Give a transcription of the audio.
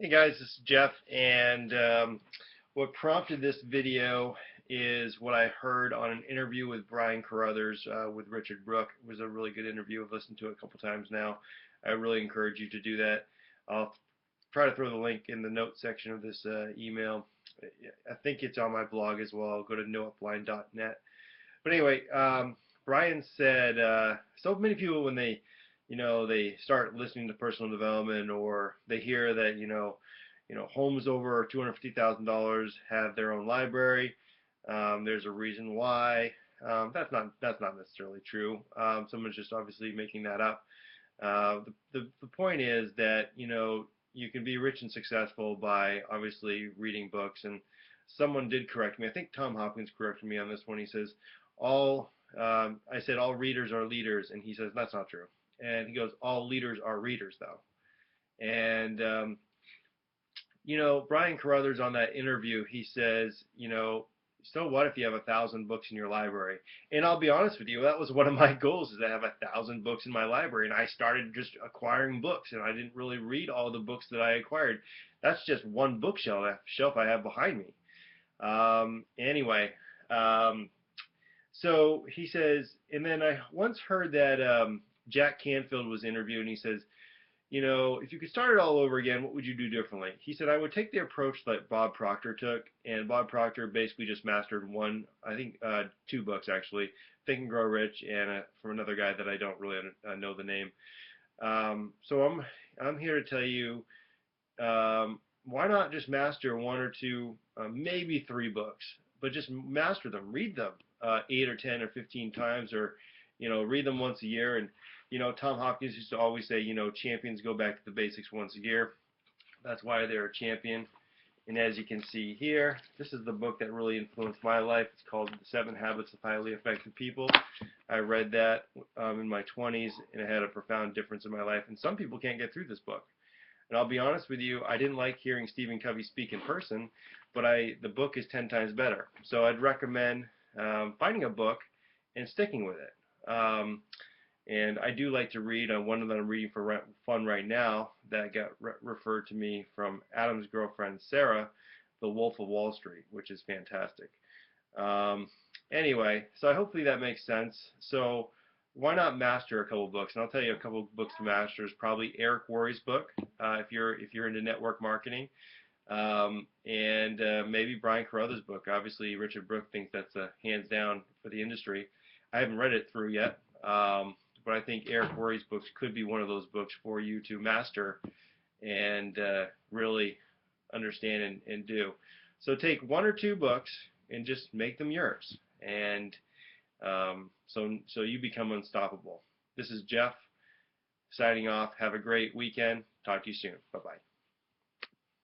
Hey guys, this is Jeff, and what prompted this video is what I heard on an interview with Brian Carruthers with Richard Brooke. It was a really good interview. I've listened to it a couple times now. I really encourage you to do that. I'll try to throw the link in the notes section of this email. I think it's on my blog as well. Go to noupline.net. But anyway, Brian said so many people when they start listening to personal development, or they hear that homes over $250,000 have their own library. There's a reason why. That's not necessarily true. Someone's just obviously making that up. The point is that you can be rich and successful by obviously reading books. And someone did correct me. I think Tom Hopkins corrected me on this one. He says I said all readers are leaders, and he says that's not true. And he goes, all leaders are readers, though. And Brian Carruthers on that interview, he says, so what if you have 1,000 books in your library? And I'll be honest with you, that was one of my goals, is to have 1,000 books in my library. And I started just acquiring books, and I didn't really read all the books that I acquired. That's just one bookshelf I have behind me. Anyway, so he says, and then I once heard that Jack Canfield was interviewed, and he says, if you could start it all over again, what would you do differently? He said, I would take the approach that Bob Proctor took, and Bob Proctor basically just mastered two books actually, Think and Grow Rich, and from another guy that I don't really know the name. So I'm here to tell you, why not just master one or two, maybe three books, but just master them, read them 8 or 10 or 15 times, or read them once a year. And Tom Hopkins used to always say, champions go back to the basics once a year. That's why they're a champion. And as you can see here, this is the book that really influenced my life. It's called The 7 Habits of Highly Effective People. I read that in my 20s, and it had a profound difference in my life. And some people can't get through this book. And I'll be honest with you, I didn't like hearing Stephen Covey speak in person, but the book is 10 times better. So I'd recommend finding a book and sticking with it. And I do like to read. One that I'm reading for fun right now that got referred to me from Adam's girlfriend Sarah, The Wolf of Wall Street, which is fantastic. Anyway, so hopefully that makes sense. So why not master a couple books? And I'll tell you a couple books to master is probably Eric Worres' book, if you're into network marketing, and maybe Brian Carruthers' book. Obviously, Richard Brooke thinks that's hands down for the industry. I haven't read it through yet. But I think Eric Worre's books could be one of those books for you to master and really understand and do. So take one or two books and just make them yours, and so you become unstoppable. This is Jeff signing off. Have a great weekend. Talk to you soon. Bye-bye.